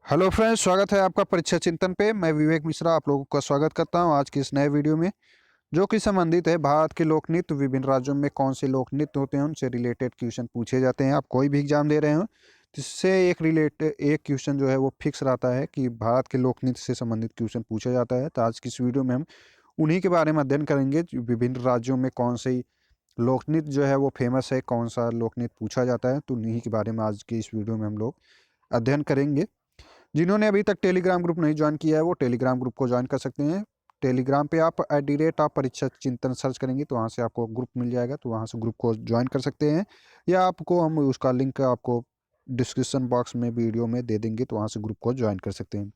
Hello friends, स्वागत है आपका परीक्षा चिंतन पे। मैं विवेक मिश्रा आप लोगों का स्वागत करता हूं आज की इस नए वीडियो में, जो कि संबंधित है भारत के लोक नृत्य। विभिन्न राज्यों में कौन से लोक नृत्य होते हैं उनसे रिलेटेड क्वेश्चन पूछे जाते हैं। आप कोई भी एग्जाम दे रहे हो तो इससे एक क्वेश्चन जो है वो फिक्स रहता है कि भारत के लोक नृत्य से संबंधित क्वेश्चन पूछा जाता है। तो आज की इस वीडियो में हम उन्हीं के बारे में अध्ययन करेंगे। जो विभिन्न राज्यों में कौन से लोक नृत्य जो है वो फेमस है, कौन सा लोक नृत्य पूछा जाता है, तो उन्हीं के बारे में आज की इस वीडियो में हम लोग अध्ययन करेंगे। जिन्होंने अभी तक टेलीग्राम ग्रुप नहीं ज्वाइन किया है वो टेलीग्राम ग्रुप को ज्वाइन कर सकते हैं। टेलीग्राम पे आप @ परीक्षा चिंतन सर्च करेंगे तो वहाँ से आपको ग्रुप मिल जाएगा, तो वहाँ से ग्रुप को ज्वाइन कर सकते हैं, या आपको हम उसका लिंक आपको डिस्क्रिप्शन बॉक्स में वीडियो में दे देंगे, तो वहाँ से ग्रुप को ज्वाइन कर सकते हैं।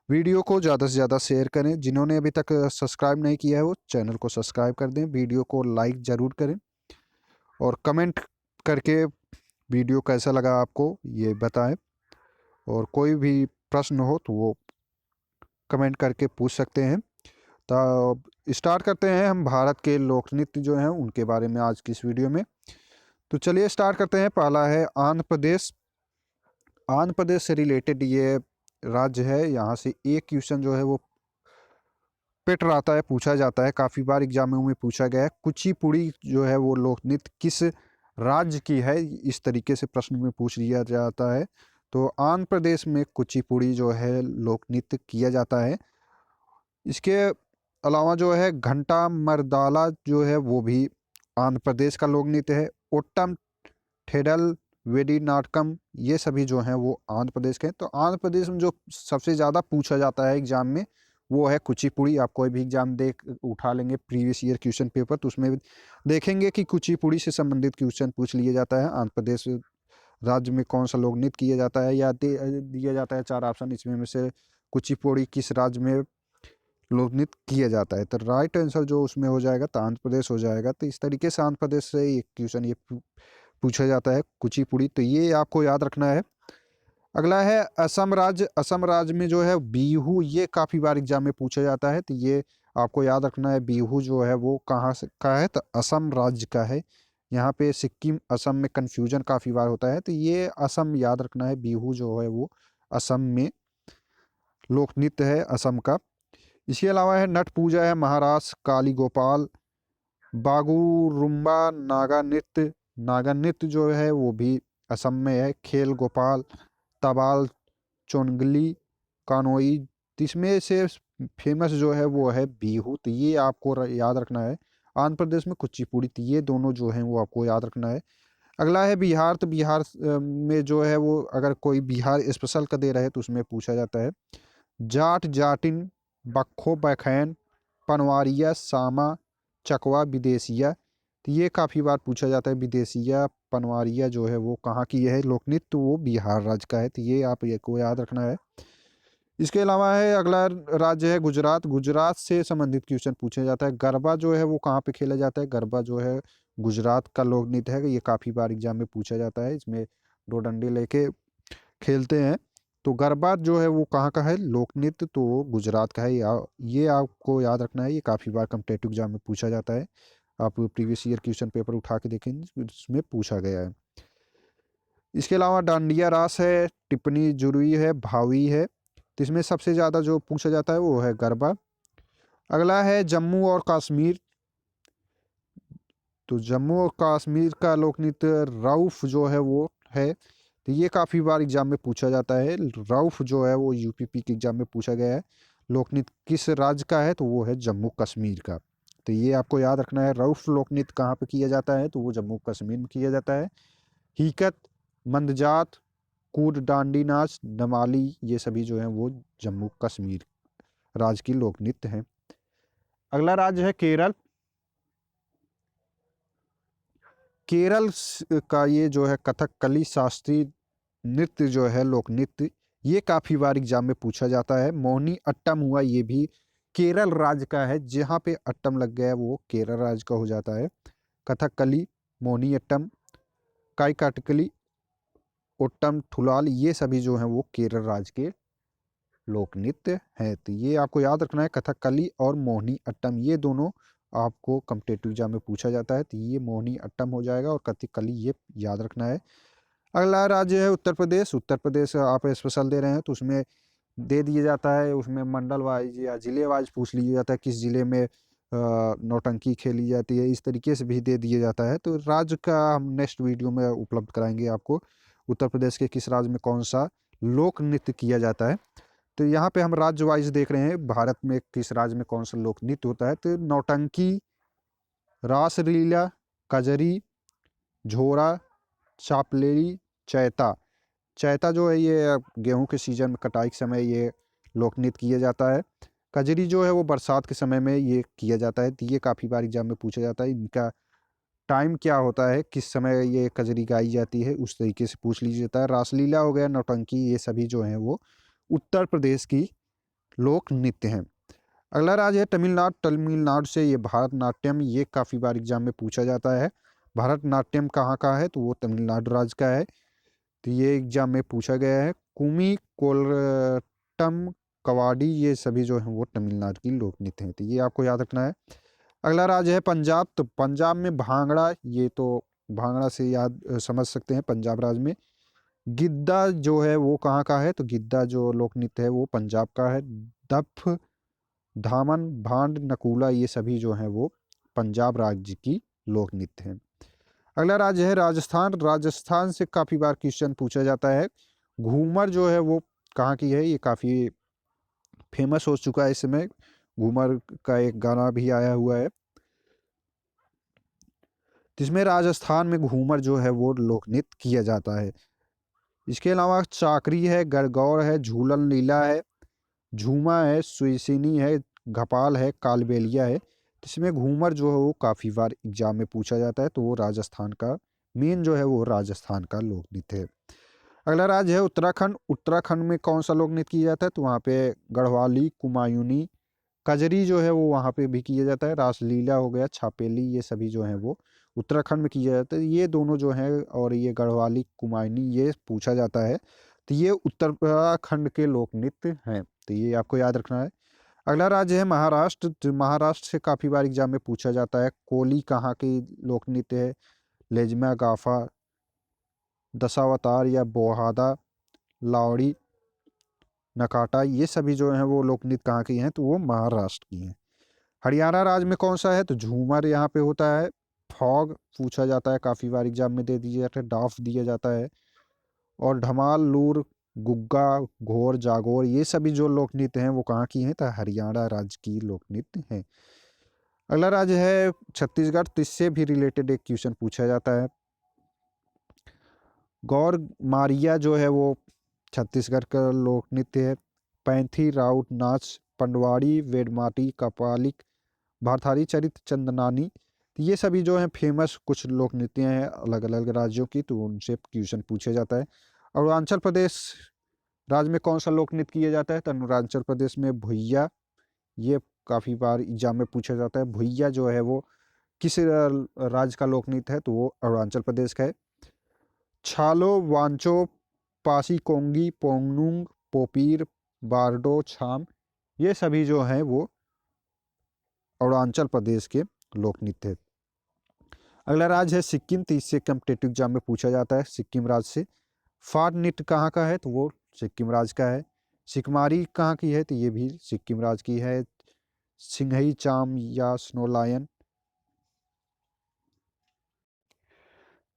वीडियो को ज़्यादा से ज़्यादा शेयर करें। जिन्होंने अभी तक सब्सक्राइब नहीं किया है वो चैनल को सब्सक्राइब कर दें। वीडियो को लाइक ज़रूर करें और कमेंट करके वीडियो कैसा लगा आपको ये बताएं। और कोई भी प्रश्न हो तो वो कमेंट करके पूछ सकते हैं। तो स्टार्ट करते हैं हम भारत के लोक नृत्य जो हैं उनके बारे में आज की इस वीडियो में। तो चलिए स्टार्ट करते हैं। पहला है आंध्र प्रदेश। आंध्र प्रदेश से रिलेटेड ये राज्य है। यहाँ से एक क्वेश्चन जो है वो पेट रहता है, पूछा जाता है, काफ़ी बार एग्जामों में पूछा गया है। कुचिपुड़ी जो है वो लोक नृत्य किस राज्य की है, इस तरीके से प्रश्न में पूछ लिया जाता है। तो आंध्र प्रदेश में कुचिपुड़ी जो है लोक नृत्य किया जाता है। इसके अलावा जो है घंटा मर्दाला जो है वो भी आंध्र प्रदेश का लोक नृत्य है। ओट्टम, ठेडल, वेडिनाटकम ये सभी जो हैं वो आंध्र प्रदेश के हैं। तो आंध्र प्रदेश में जो सबसे ज़्यादा पूछा जाता है एग्जाम में वो है कुचिपुड़ी। आप कोई भी एग्जाम देख उठा लेंगे प्रीवियस ईयर क्वेश्चन पेपर, तो उसमें देखेंगे कि कुचिपुड़ी से संबंधित क्वेश्चन पूछ लिया जाता है। आंध्र प्रदेश राज्य में कौन सा लोक नृत्य किया जाता है, या दिया जाता है 4 ऑप्शन, इसमें में से कुचिपुड़ी किस राज्य में लोक नृत्य किया जाता है। तो राइट आंसर जो उसमें हो जाएगा तो आंध्र प्रदेश हो जाएगा। तो इस तरीके से आंध्र प्रदेश से एक क्वेश्चन ये पूछा जाता है कुचिपुड़ी, तो ये आपको याद रखना है। अगला है असम राज्य। असम राज्य में जो है बिहू, ये काफ़ी बार एग्जाम में पूछा जाता है, तो ये आपको याद रखना है। बिहू जो है वो कहाँ से का है, तो असम राज्य का है। यहाँ पे सिक्किम असम में कन्फ्यूजन काफ़ी बार होता है, तो ये असम याद रखना है। बिहू जो है वो असम में लोक नृत्य है असम का। इसके अलावा है नट पूजा है महाराष्ट्र। काली गोपाल, बागुरुम्बा, नागा नृत्य। नागा नृत्य जो है वो भी असम में है। खेल गोपाल, तबाल, चोनगली, कानोई। तो इसमें से फेमस जो है वो है बिहू, तो ये आपको याद रखना है। आंध्र प्रदेश में कुचिपुड़ी, तो ये दोनों जो हैं वो आपको याद रखना है। अगला है बिहार। तो बिहार में जो है वो अगर कोई बिहार स्पेशल का दे रहे तो उसमें पूछा जाता है जाट, जाटिन, बक्खो, बखैन, पनवारिया, सामा, चकवा, विदेशिया। तो ये काफ़ी बार पूछा जाता है। विदेशिया, पनवारिया जो है वो कहाँ की है लोक नृत्य, तो वो बिहार राज्य का है, तो ये आप ये को याद रखना है। इसके अलावा है अगला राज्य है गुजरात। गुजरात से संबंधित क्वेश्चन पूछा जाता है। गरबा जो है वो कहाँ पे खेला जाता है, गरबा जो है गुजरात का लोक नृत्य है। ये काफ़ी बार एग्जाम में पूछा जाता है। इसमें 2 डंडे लेके खेलते हैं। तो गरबा जो है वो कहाँ का है लोक नृत्य, तो वो गुजरात का है। ये आपको याद रखना है। ये काफ़ी बार कॉम्पिटिटिव एग्जाम में पूछा जाता है। आप प्रीवियस ईयर क्वेश्चन पेपर उठा के देखेंगे उसमें पूछा गया है। इसके अलावा डांडिया रास है, टिप्पणी जुरुई है, भावी है। तो इसमें सबसे ज़्यादा जो पूछा जाता है वो है गरबा। अगला है जम्मू और कश्मीर। तो जम्मू और कश्मीर का लोक नृत्य रऊफ जो है वो है। तो ये काफ़ी बार एग्जाम में पूछा जाता है। रऊफ जो है वो यूपीपी के एग्जाम में पूछा गया है। लोक नृत्य किस राज्य का है, तो वो है जम्मू कश्मीर का। तो ये आपको याद रखना है। रऊफ लोक नृत्य कहाँ पे किया जाता है, तो वो जम्मू कश्मीर में किया जाता है। हिकत, मंदजात, कूद, डांडी नाच, नमाली, ये सभी जो हैं वो जम्मू कश्मीर राज्य की लोक नृत्य हैं। अगला राज्य है केरल। केरल का ये जो है कथकली शास्त्रीय नृत्य जो है लोक नृत्य, ये काफ़ी बार एग्जाम में पूछा जाता है। मोहिनी अट्टम हुआ, ये भी केरल राज्य का है। जहाँ पे अट्टम लग गया है वो केरल राज्य का हो जाता है। कथकली, मोहिनी अट्टम, काइकाटकली, ओट्टम, ठुलाल, ये सभी जो हैं वो केरल राज्य के लोक नृत्य हैं। तो ये आपको याद रखना है। कथकली और मोहिनी अट्टम ये दोनों आपको कॉम्पिटिटिव एग्जाम में पूछा जाता है, तो ये मोहिनी अट्टम हो जाएगा और कथकली ये याद रखना है। अगला राज्य है उत्तर प्रदेश। उत्तर प्रदेश आप स्पेशल दे रहे हैं तो उसमें दे दिया जाता है, उसमें मंडल वाइज या जिले वाइज पूछ लिया जाता है किस जिले में नौटंकी खेली जाती है, इस तरीके से भी दे दिया जाता है। तो राज्य का हम नेक्स्ट वीडियो में उपलब्ध कराएंगे आपको, उत्तर प्रदेश के किस राज्य में कौन सा लोक नृत्य किया जाता है। तो यहाँ पे हम राज्य वाइज देख रहे हैं भारत में किस राज्य में कौन सा लोक नृत्य होता है। तो नौटंकी, रासलीला, कजरी, झोरा, चापलेरी, चैता। चैता जो है ये गेहूं के सीजन में कटाई के समय ये लोक नृत्य किया जाता है। कजरी जो है वो बरसात के समय में ये किया जाता है। तो ये काफ़ी बार एग्जाम में पूछा जाता है, इनका टाइम क्या होता है, किस समय ये कजरी गाई जाती है, उस तरीके से पूछ लीजिए जाता है। रासलीला हो गया, नौटंकी, ये सभी जो हैं वो उत्तर प्रदेश की लोक नृत्य हैं। अगला राज्य है तमिलनाडु। तमिलनाडु से ये भारतनाट्यम, ये काफ़ी बार एग्जाम में पूछा जाता है। भारतनाट्यम कहाँ का है, तो वो तमिलनाडु राज्य का है। तो ये एग्जाम में पूछा गया है। कुमी, कोलटम, कवाडी, ये सभी जो हैं वो तमिलनाडु की लोक नृत्य हैं। तो ये आपको याद रखना है। अगला राज्य है पंजाब। तो पंजाब में भांगड़ा, ये तो भांगड़ा से याद समझ सकते हैं पंजाब राज्य में। गिद्दा जो है वो कहाँ का है, तो गिद्दा जो लोक नृत्य है वो पंजाब का है। दफ, धामन, भांड, नकूला, ये सभी जो हैं वो पंजाब राज्य की लोक नृत्य हैं। अगला राज्य है राजस्थान। राजस्थान से काफ़ी बार क्वेश्चन पूछा जाता है। घूमर जो है वो कहाँ की है, ये काफ़ी फेमस हो चुका है इस समय। घूमर का एक गाना भी आया हुआ है जिसमें राजस्थान में घूमर जो है वो लोक नृत्य किया जाता है। इसके अलावा चाकरी है, गरगौर है, झूलन लीला है, झूमा है, सुइसिनी है, घपाल है, कालबेलिया है। इसमें घूमर जो है वो काफ़ी बार एग्जाम में पूछा जाता है। तो वो राजस्थान का मेन जो है वो राजस्थान का लोक नृत्य है। अगला राज्य है उत्तराखंड। उत्तराखंड में कौन सा लोक नृत्य किया जाता है, तो वहाँ पे गढ़वाली, कुमायूनी, कजरी जो है वो वहाँ पे भी किया जाता है। रासलीला हो गया, छापेली, ये सभी जो हैं वो उत्तराखंड में किया जाता है। ये दोनों जो हैं और ये गढ़वाली, कुमायूनी, ये पूछा जाता है। तो ये उत्तराखंड के लोक नृत्य हैं। तो ये आपको याद रखना है। अगला राज्य है महाराष्ट्र। जो महाराष्ट्र से काफ़ी बार एग्जाम में पूछा जाता है। कोली कहाँ की लोक नृत्य है, लेजमा, गाफा, दशावतार या बोहादा, लावड़ी, नकाटा, ये सभी जो हैं वो लोक नृत्य कहाँ की हैं, तो वो महाराष्ट्र की हैं। हरियाणा राज्य में कौन सा है, तो झूमर यहाँ पे होता है। फॉग पूछा जाता है, काफ़ी बार एग्जाम में दे दिया जाता है। डाफ दिया जाता है। और धमाल, लूर, गुग्गा, घोर, जागोर, ये सभी जो लोक नृत्य हैं वो कहाँ की हैं, तो हरियाणा राज्य की लोक नृत्य हैं। अगला राज्य है छत्तीसगढ़। तो इससे भी रिलेटेड एक क्वेश्चन पूछा जाता है। गौर मारिया जो है वो छत्तीसगढ़ का लोक नृत्य है। पैंथी, राउत नाच, पंडवाड़ी, वेडमाटी, कपालिक, भारतारी, चरित, चंदनानी, तो ये सभी जो हैं फेमस कुछ लोक नृत्य हैं अलग अलग राज्यों की। तो उनसे क्वेश्चन पूछा जाता है। अरुणाचल प्रदेश राज्य में कौन सा लोक नृत्य किया जाता है, तो अरुणाचल प्रदेश में भुइया, ये काफ़ी बार एग्जाम में पूछा जाता है। भुइया जो है वो किस राज्य का लोक नृत्य है, तो वो अरुणाचल प्रदेश का है। छालो, वांचो, पासी कोंगी, पोंगनुंग, पोपीर, बारडो, छाम, ये सभी जो हैं वो अरुणाचल प्रदेश के लोक नृत्य है। अगला राज्य है सिक्किम। तो इससे कम्पिटेटिव एग्जाम में पूछा जाता है सिक्किम राज्य से। फाट नृत्य कहाँ का है, तो वो सिक्किम राज्य का है। सिकमारी कहाँ की है, तो ये भी सिक्किम राज्य की है। सिंघई, चाम या स्नो लायन,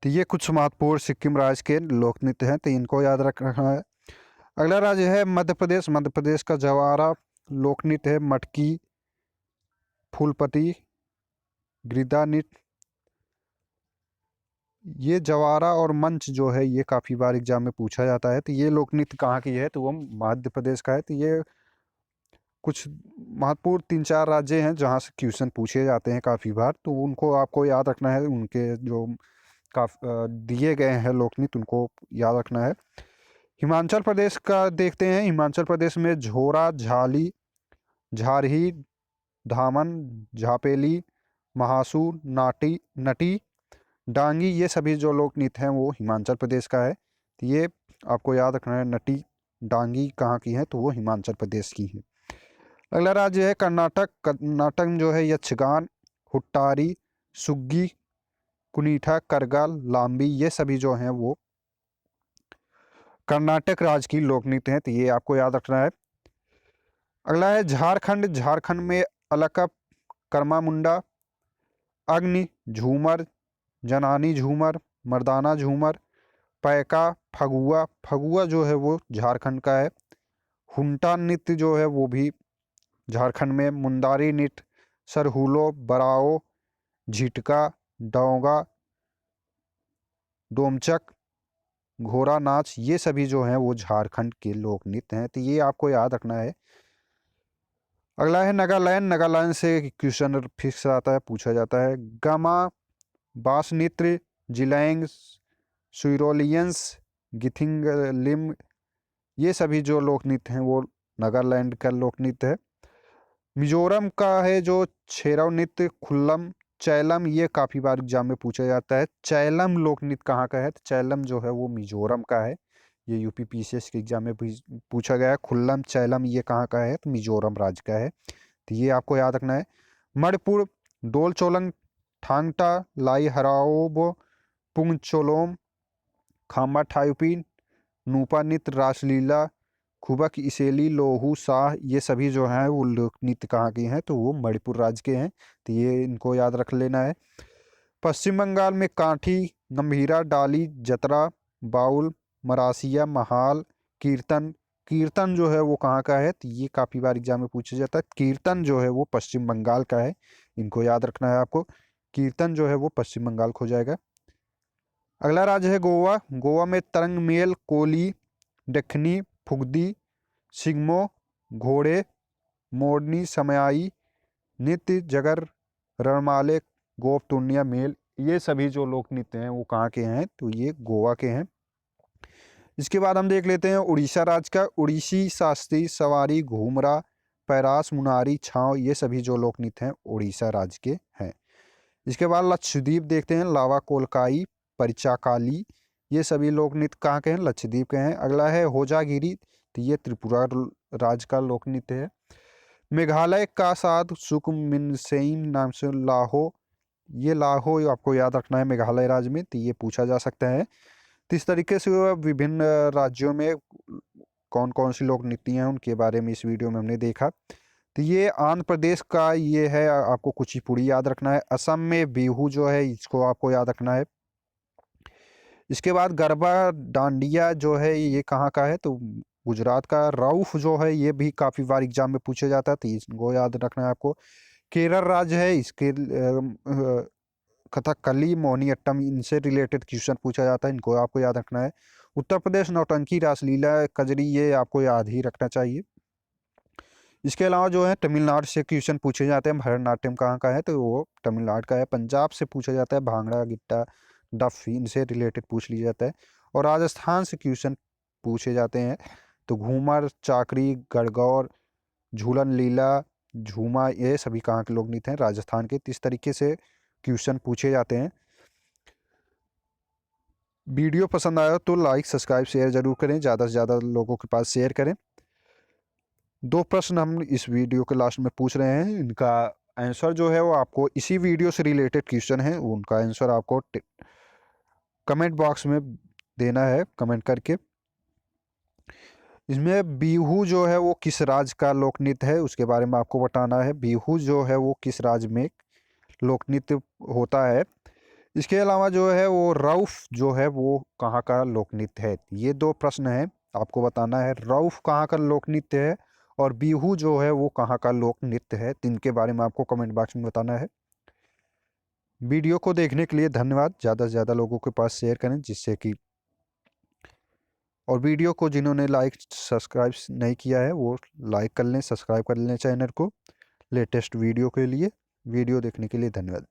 तो ये कुछ महत्वपूर्ण सिक्किम राज्य के लोक नृत्य हैं। तो इनको याद रखना है। अगला राज्य है मध्य प्रदेश। मध्य प्रदेश का जवारा लोक नृत्य है। मटकी, फूलपति, गिद्दा नृत्य, ये जवारा और मंच जो है ये काफ़ी बार एग्जाम में पूछा जाता है। तो ये लोक नृत्य कहाँ की है, तो वो मध्य प्रदेश का है। तो ये कुछ महत्वपूर्ण 3-4 राज्य हैं जहाँ से क्वेश्चन पूछे जाते हैं काफ़ी बार। तो उनको आपको याद रखना है। उनके जो दिए गए हैं लोक नृत्य उनको याद रखना है। हिमाचल प्रदेश का देखते हैं। हिमाचल प्रदेश में झोरा, झाली, झारही, धामन, झापेली, महासू, नाटी, नटी, डांगी, ये सभी जो लोक नृत्य हैं वो हिमाचल प्रदेश का है। तो ये आपको याद रखना है। नटी, डांगी कहाँ की है, तो वो हिमाचल प्रदेश की है। अगला राज्य है कर्नाटक। कर्नाटक में जो है यक्षगान, हुट्टारी, सुग्गी, कुनीठा, करगाल, लाम्बी, ये सभी जो हैं वो कर्नाटक राज्य की लोक नृत्य है, तो ये आपको याद रखना है। अगला है झारखंड। झारखंड में अलकप, कर्मा मुंडा, अग्नि, झूमर, जनानी झूमर, मर्दाना झूमर, पैका, फगुआ। फगुआ जो है वो झारखंड का है। हुंटा नृत्य जो है वो भी झारखंड में। मुंडारी नृत्य, सरहुलो, बराओ, झिटका, डोंगा, डोमचक, घोड़ा नाच, ये सभी जो हैं वो झारखंड के लोक नृत्य हैं, तो ये आपको याद रखना है। अगला है नागालैंड। नागालैंड से क्वेश्चन फिक्स आता है, पूछा जाता है। गामा, बास नृत्य, जिलैंग, सुइरोलियंस, गिथिंगलिम, ये सभी जो लोक नृत्य हैं वो नागालैंड का लोक नृत्य है। मिजोरम का है जो छेरव नृत्य, खुल्लम, चैलम, ये काफ़ी बार एग्जाम में पूछा जाता है। चैलम लोक नृत्य कहाँ का है, तो चैलम जो है वो मिजोरम का है। ये यूपी पीसीएस के एग्जाम में पूछा गया है। खुल्लम, चैलम ये कहाँ का है, तो मिजोरम राज्य का है, तो ये आपको याद रखना है। मणिपुर, डोल चोलंग, थांगटा, लाई हराओबो, पुंगचोलोम, खामा ठायुपी, नूपा नृत्य, रासलीला, खुबक, इसेली, लोहू, शाह, ये सभी जो हैं वो लोक नृत्य कहाँ के हैं, तो वो मणिपुर राज्य के हैं, तो ये इनको याद रख लेना है। पश्चिम बंगाल में काठी, गंभीरा, डाली, जतरा, बाउल, मरासिया, महाल, कीर्तन। कीर्तन जो है वो कहाँ का है, तो ये काफ़ी बार एग्जाम में पूछा जाता है। कीर्तन जो है वो पश्चिम बंगाल का है, इनको याद रखना है आपको। कीर्तन जो है वो पश्चिम बंगाल खो जाएगा। अगला राज्य है गोवा। गोवा में तरंग मेल, कोली, दखनी, फुगदी, सिग्मो, घोड़े, मोरनी, समयाई, नित्य, जगर, रणमाले, गोप, टूनिया, मेल, ये सभी जो लोक नृत्य हैं वो कहाँ के हैं, तो ये गोवा के हैं। इसके बाद हम देख लेते हैं उड़ीसा राज्य का। उड़ीसी, शास्त्री, सवारी, घूमरा, पैरास, मुनारी, छाँव, ये सभी जो लोक नृत्य हैं उड़ीसा राज्य के हैं। इसके बाद लक्षद्वीप देखते हैं। लावा, कोलकाई, परिचाकाली, ये सभी लोक नृत्य कहाँ के हैं, लक्षद्वीप के हैं। अगला है होजागिरी, तो ये त्रिपुरा राज्य का लोक नृत्य है। मेघालय का साथ सुकमिनसेइन नाम से लाहो, ये लाहो आपको याद रखना है मेघालय राज्य में, तो ये पूछा जा सकता है। तो इस तरीके से विभिन्न राज्यों में कौन कौन सी लोक नृत्य हैं उनके बारे में इस वीडियो में हमने देखा। तो ये आंध्र प्रदेश का ये है, आपको कुचिपुड़ी याद रखना है। असम में बिहू जो है इसको आपको याद रखना है। इसके बाद गरबा, डांडिया जो है ये कहाँ का है, तो गुजरात का। रऊफ जो है ये भी काफ़ी बार एग्जाम में पूछा जाता है, तो इसको याद रखना है आपको। केरल राज्य है, इसके कथकली, मोहिनीअट्टम, इनसे रिलेटेड क्वेश्चन पूछा जाता है, इनको आपको याद रखना है। उत्तर प्रदेश नौटंकी, रासलीला, कजरी, ये आपको याद ही रखना चाहिए। इसके अलावा जो है तमिलनाडु से क्वेश्चन पूछे जाते हैं। भरतनाट्यम कहाँ का है, तो वो तमिलनाडु का है। पंजाब से पूछा जाता है भांगड़ा, गिट्टा, डफ, इनसे रिलेटेड पूछ लिया जाता है। और राजस्थान से क्वेश्चन पूछे जाते हैं, तो घूमर, चाकरी, गणगौर, झूलन लीला, झूमा, ये सभी कहाँ के लोक नृत्य हैं, राजस्थान के। इस तरीके से क्वेश्चन पूछे जाते हैं। वीडियो पसंद आया तो लाइक, सब्सक्राइब, शेयर जरूर करें, ज़्यादा से ज़्यादा लोगों के पास शेयर करें। 2 प्रश्न हम इस वीडियो के लास्ट में पूछ रहे हैं, इनका आंसर जो है वो आपको इसी वीडियो से रिलेटेड क्वेश्चन है, उनका आंसर आपको कमेंट बॉक्स में देना है, कमेंट करके। इसमें बिहू जो है वो किस राज्य का लोक नृत्य है उसके बारे में आपको बताना है। बिहू जो है वो किस राज्य में लोक नृत्य होता है। इसके अलावा जो है वो रऊफ जो है वो कहाँ का लोक नृत्य है, ये 2 प्रश्न हैं, आपको बताना है रऊफ कहाँ का लोक नृत्य है और बिहू जो है वो कहाँ का लोक नृत्य है, तो इनके बारे में आपको कमेंट बॉक्स में बताना है। वीडियो को देखने के लिए धन्यवाद। ज़्यादा से ज़्यादा लोगों के पास शेयर करें, जिससे कि, और वीडियो को जिन्होंने लाइक सब्सक्राइब नहीं किया है वो लाइक कर लें, सब्सक्राइब कर लें चैनल को लेटेस्ट वीडियो के लिए। वीडियो देखने के लिए धन्यवाद।